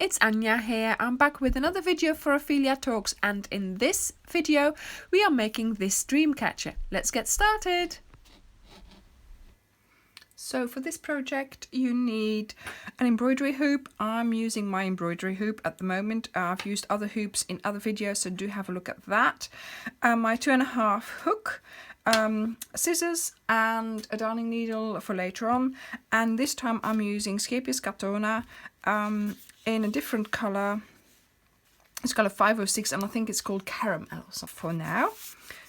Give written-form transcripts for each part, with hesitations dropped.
it's Anya here. I'm back with another video for Ophelia Talks, and in this video we are making this Dreamcatcher. Let's get started. So for this project you need an embroidery hoop. I'm using my embroidery hoop at the moment. I've used other hoops in other videos, so do have a look at that. My 2.5 hook, scissors and a darning needle for later on, and this time I'm using Scheepjes Catona in a different colour. It's colour 506 and I think it's called caramel. So for now,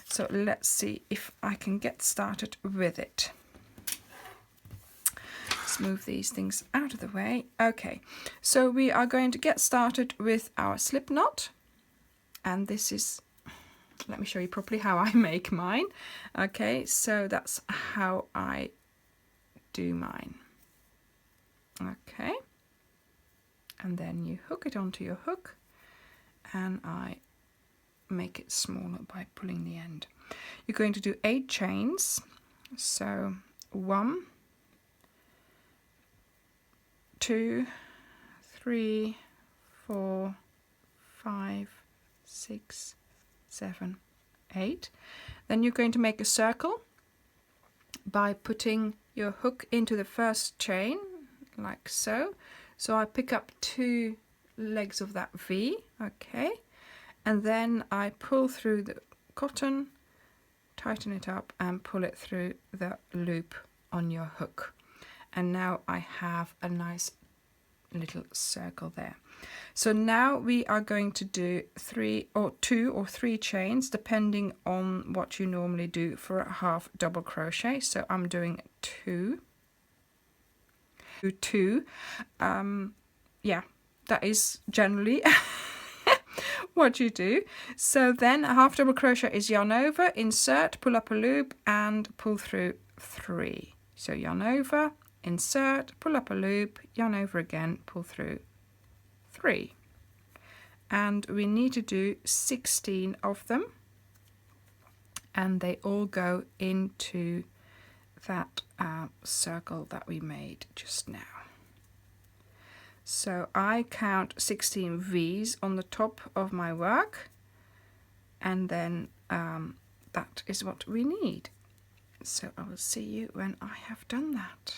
so let's see if I can get started with it. Let's move these things out of the way. Okay, so we are going to get started with our slip knot, and this is, let me show you properly how I make mine. Okay, so that's how I do mine. Okay, and then you hook it onto your hook, and I make it smaller by pulling the end. You're going to do 8 chains, so 1, 2, 3, 4, 5, 6, 7, 8. Then you're going to make a circle by putting your hook into the first chain, like so. So I pick up 2 legs of that V, okay, and then I pull through the cotton, tighten it up and pull it through the loop on your hook. And now I have a nice little circle there. So now we are going to do 2 or 3 chains depending on what you normally do for a half double crochet. So I'm doing 2. Yeah, that is generally what you do. So then a half double crochet is yarn over, insert, pull up a loop and pull through 3. So yarn over, insert, pull up a loop, yarn over again, pull through 3. And we need to do 16 of them, and they all go into that circle that we made just now. So I count 16 V's on the top of my work, and then that is what we need. So I will see you when I have done that.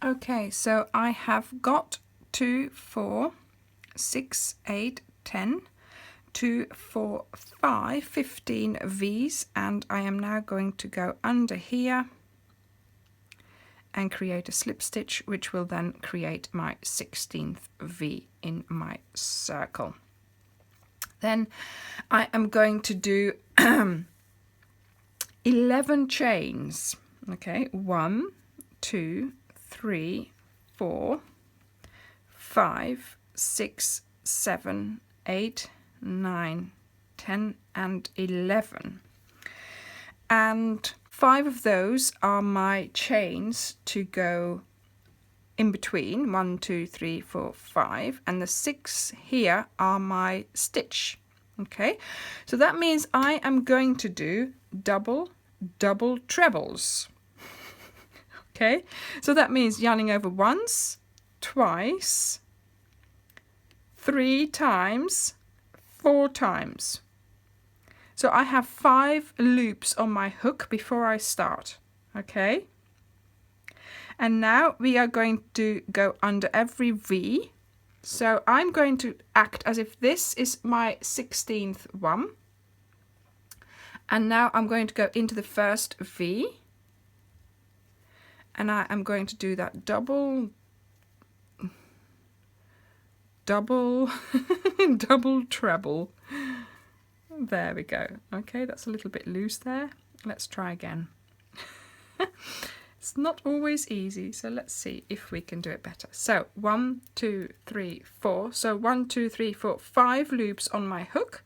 Okay, so I have got 2, 4, 6, 8, 10, 2, 4, 5, 15 V's, and I am now going to go under here and create a slip stitch, which will then create my 16th V in my circle. Then I am going to do 11 chains. Okay, 1, 2, 3, 4, 5, 6, 7, 8, 9, 10 and 11. And 5 of those are my chains to go in between, 1, 2, 3, 4, 5, and the 6 here are my stitch. Okay, so that means I am going to do double trebles. Okay, so that means yarning over once, twice, 3 times, 4 times. So I have 5 loops on my hook before I start. Okay, and now we are going to go under every V. So I'm going to act as if this is my 16th one, and now I'm going to go into the first V, and I am going to do that double treble. There we go. Okay, that's a little bit loose there. Let's try again. It's not always easy, so let's see if we can do it better. So 1, 2, 3, 4. So 1, 2, 3, 4, 5 loops on my hook.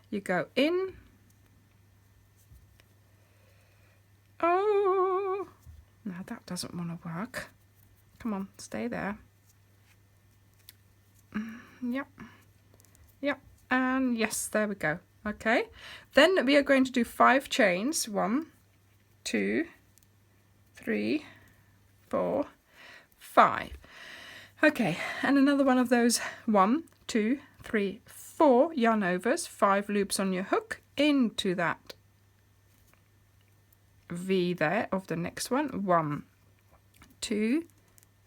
You go in. Oh, no, that doesn't want to work. Come on, stay there. Yep, Yep, and yes, there we go. Okay, then we are going to do 5 chains. 1, 2, 3, 4, 5. Okay, and another one of those 1, 2, 3, 4 yarn overs, 5 loops on your hook into that V there of the next one. 1, 2,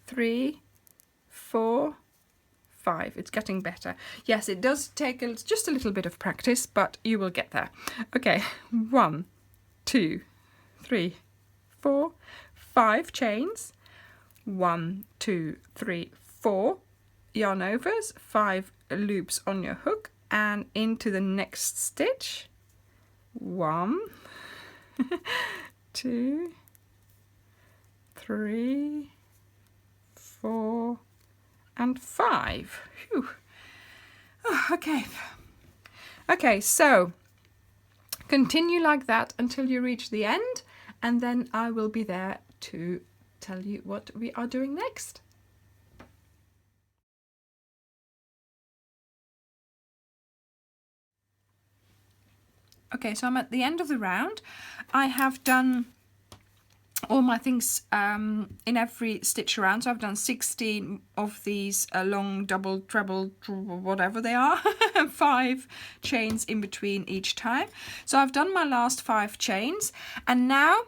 3, 4, 5. It's getting better. Yes, it does take just a little bit of practice, but you will get there. Okay, 1, 2, 3, 4, 5 chains. 1, 2, 3, 4 yarn overs, 5 loops on your hook and into the next stitch. 1, 2, 3, 4 and 5. Phew. Oh, okay, so continue like that until you reach the end, and then I will be there to tell you what we are doing next. Okay, so I'm at the end of the round. I have done all my things in every stitch around, so I've done 16 of these long double, treble, whatever they are, 5 chains in between each time. So I've done my last 5 chains, and now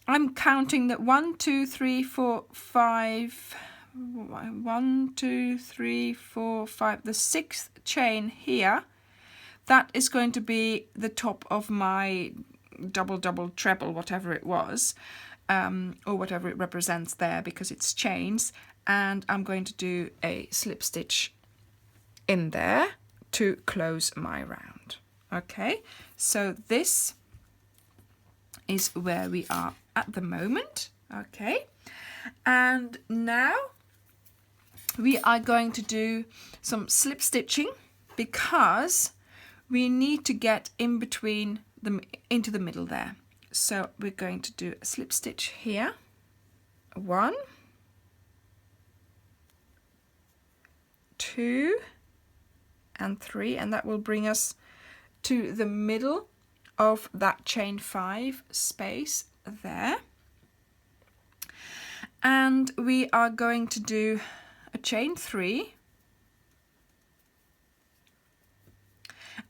I'm counting that 1, 2, 3, 4, 5, 1, 2, 3, 4, 5, the 6th chain here, that is going to be the top of my double, double, treble, whatever it was. Or whatever it represents there, because it's chains, and I'm going to do a slip stitch in there to close my round. Okay, so this is where we are at the moment. Okay, and now we are going to do some slip stitching, because we need to get in between them into the middle there. So we're going to do a slip stitch here, 1, 2 and 3, and that will bring us to the middle of that chain 5 space there. And we are going to do a chain 3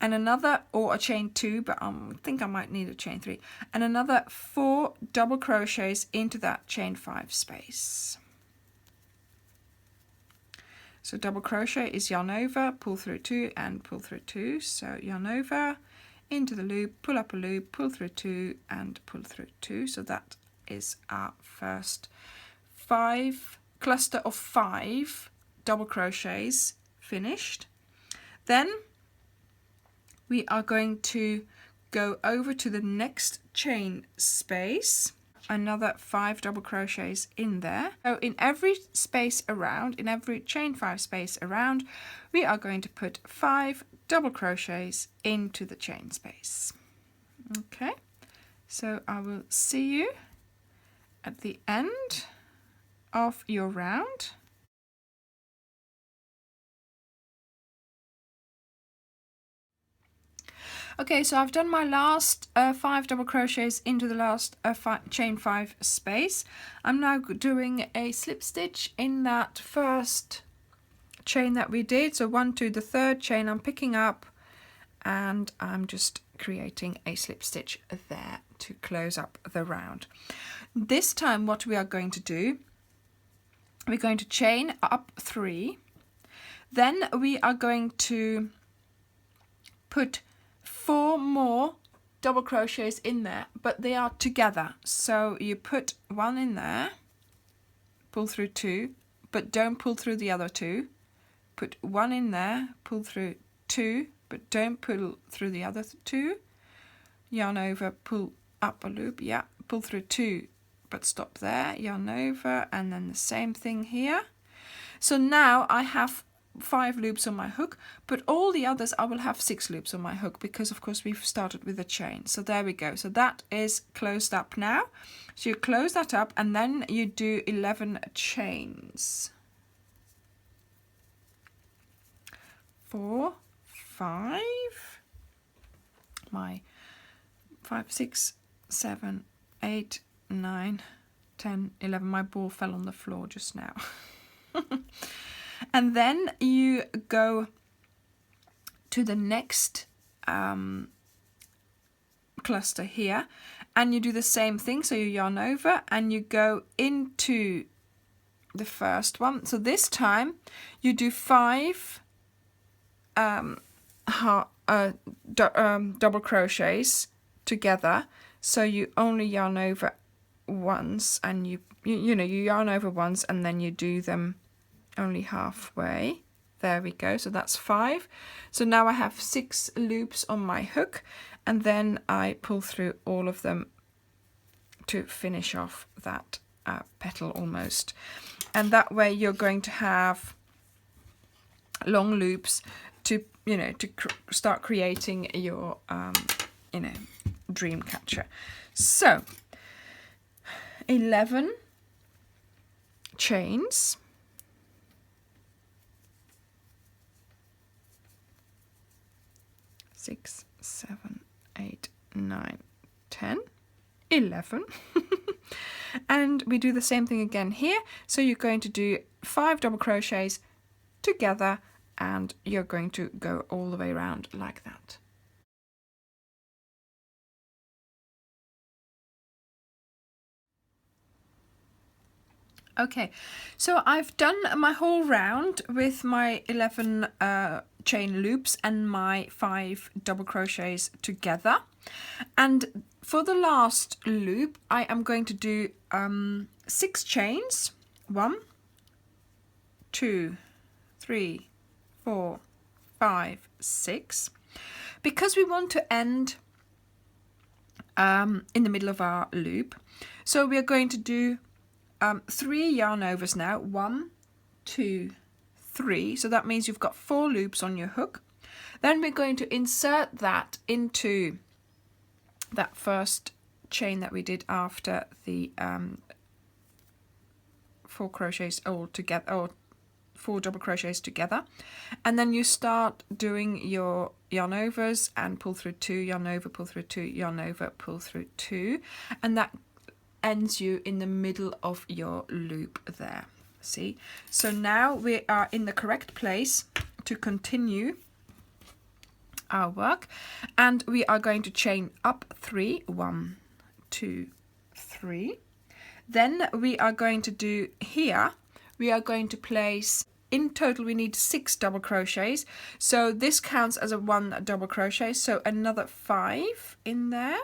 and another, or a chain 2, but I think I might need a chain 3, and another 4 double crochets into that chain 5 space. So double crochet is yarn over, pull through 2 and pull through 2. So yarn over, into the loop, pull up a loop, pull through 2 and pull through 2. So that is our first cluster of 5 double crochets finished. Then we are going to go over to the next chain space, another 5 double crochets in there. So in every space around, in every chain 5 space around, we are going to put 5 double crochets into the chain space. Okay, so I will see you at the end of your round. Okay, so I've done my last 5 double crochets into the last chain 5 space. I'm now doing a slip stitch in that first chain that we did. So 1, 2, the 3rd chain I'm picking up, and I'm just creating a slip stitch there to close up the round. This time what we are going to do, we're going to chain up 3, then we are going to put 4 more double crochets in there, but they are together. So you put 1 in there, pull through 2, but don't pull through the other 2. Put 1 in there, pull through 2, but don't pull through the other 2. Yarn over, pull up a loop, yeah, pull through 2, but stop there, yarn over, and then the same thing here. So now I have 5 loops on my hook, but all the others I will have 6 loops on my hook, because of course we've started with a chain. So there we go. So that is closed up now. So you close that up, and then you do 11 chains. 4, 5, my 5, 6, 7, 8, 9, 10, 11. My ball fell on the floor just now. And then you go to the next cluster here, and you do the same thing. So you yarn over and you go into the first one. So this time you do 5 double crochets together. So you only yarn over once, and you yarn over once and then you do them only halfway. There we go. So that's 5. So now I have 6 loops on my hook, and then I pull through all of them to finish off that petal almost. And that way you're going to have long loops to start creating your Dreamcatcher. So 11 chains, 6, 7, 8, 9, 10, 11. And we do the same thing again here. So you're going to do 5 double crochets together, and you're going to go all the way around like that. Okay, so I've done my whole round with my 11 chain loops and my 5 double crochets together. And for the last loop, I am going to do 6 chains. 1, 2, 3, 4, 5, 6. Because we want to end in the middle of our loop, so we are going to do 3 yarn overs now. 1, 2, 3. So that means you've got 4 loops on your hook. Then we're going to insert that into that first chain that we did after the 4 crochets all together, or 4 double crochets together. And then you start doing your yarn overs and pull through 2, yarn over, pull through 2, yarn over, pull through 2, and that ends you in the middle of your loop there. See, so now we are in the correct place to continue our work, and we are going to chain up 3, 1, 2, 3. Then we are going to do here, we are going to place, in total we need 6 double crochets, so this counts as a 1 double crochet, so another 5 in there.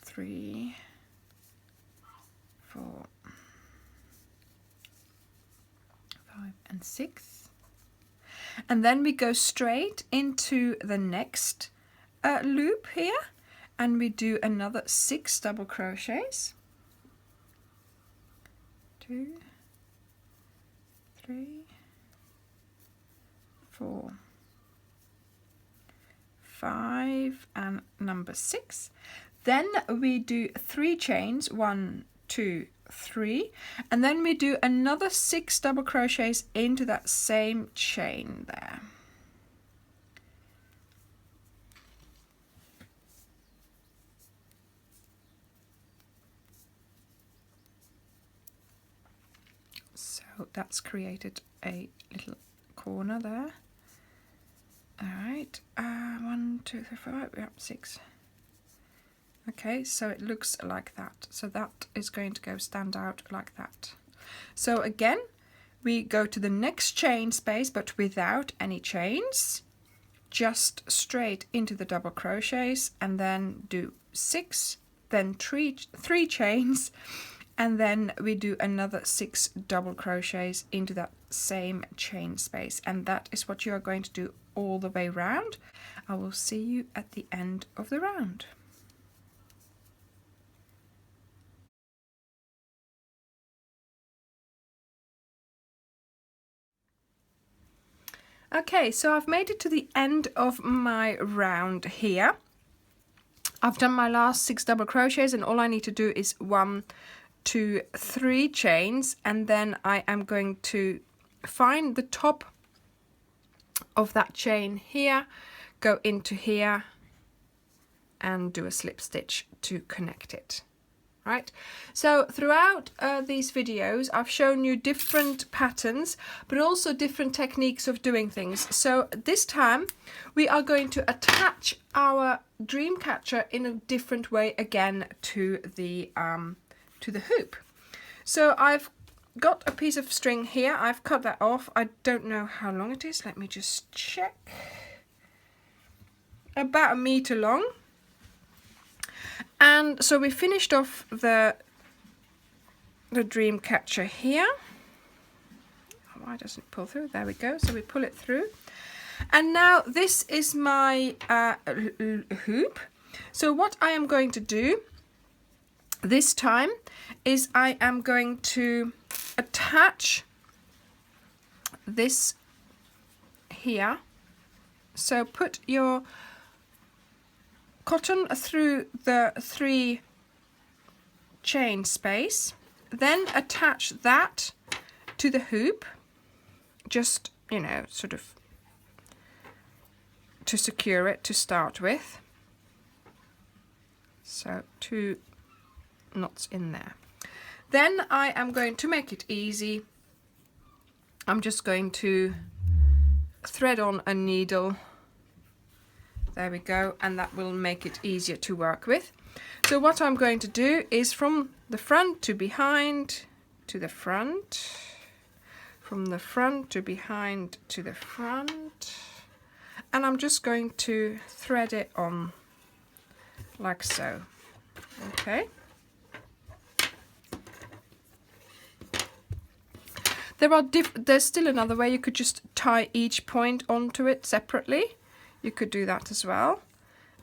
3, 4, 5 and 6, and then we go straight into the next loop here, and we do another 6 double crochets. 2, 3, 4, 5 and number 6. Then we do 3 chains, 1, 2, 3, and then we do another 6 double crochets into that same chain there. So that's created a little corner there. All right, 1, 2, 3, 4, 5, 6. Okay, so it looks like that. So that is going to go stand out like that. So again, we go to the next chain space, but without any chains, just straight into the double crochets, and then do 6, then 3 chains, and then we do another 6 double crochets into that same chain space, and that is what you are going to do all the way round. I will see you at the end of the round. Okay, so I've made it to the end of my round here. I've done my last 6 double crochets, and all I need to do is 1, 2, 3 chains, and then I am going to find the top of that chain here, go into here and do a slip stitch to connect it. Right, so throughout these videos I've shown you different patterns but also different techniques of doing things. So this time we are going to attach our Dreamcatcher in a different way again to the hoop. So I've got a piece of string here, I've cut that off. I don't know how long it is, let me just check. About 1 meter long. And so we finished off the Dreamcatcher here. Why doesn't it pull through? There we go. So we pull it through. And now this is my hoop. So what I am going to do this time is I am going to attach this here. So put your cotton through the 3 chain space, then attach that to the hoop, just, you know, sort of to secure it to start with. So 2 knots in there. Then I am going to make it easy. I'm just going to thread on a needle. There we go, and that will make it easier to work with. So what I'm going to do is from the front to behind to the front, from the front to behind to the front, and I'm just going to thread it on like so. Okay. There's still another way. You could just tie each point onto it separately. You could do that as well,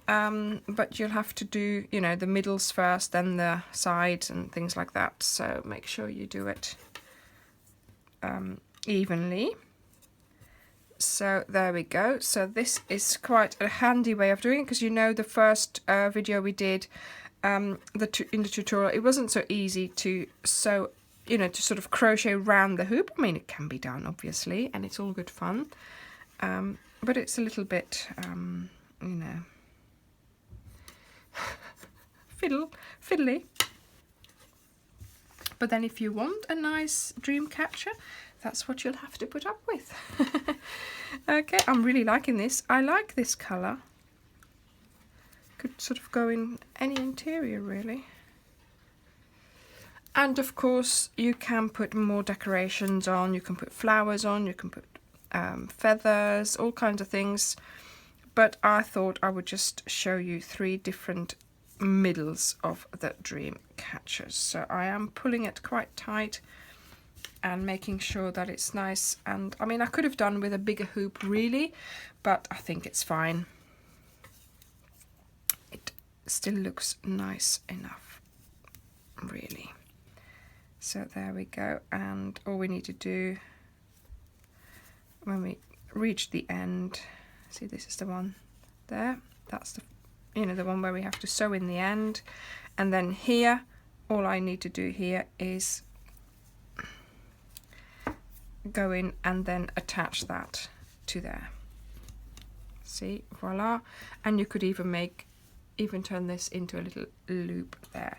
but you'll have to do, you know, the middles first, then the sides and things like that. So make sure you do it evenly. So there we go. So this is quite a handy way of doing it, because you know the first video we did in the tutorial, it wasn't so easy to sew, you know, to sort of crochet around the hoop. I mean, it can be done obviously, and it's all good fun. But it's a little bit, you know, fiddly. But then if you want a nice Dreamcatcher, that's what you'll have to put up with. Okay, I'm really liking this. I like this colour. Could sort of go in any interior really. And of course you can put more decorations on, you can put flowers on, you can put feathers, all kinds of things, but I thought I would just show you 3 different middles of the Dreamcatcher. So I am pulling it quite tight and making sure that it's nice, and I mean I could have done with a bigger hoop really, but I think it's fine. It still looks nice enough really. So there we go, and all we need to do when we reach the end, see, this is the one there, that's the, you know, the one where we have to sew in the end, and then here all I need to do here is go in and then attach that to there. See, voila. And you could even turn this into a little loop there.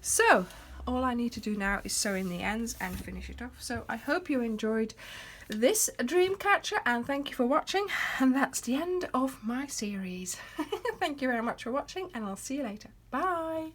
So all I need to do now is sew in the ends and finish it off. So I hope you enjoyed this Dreamcatcher, and thank you for watching, and that's the end of my series. Thank you very much for watching, and I'll see you later. Bye.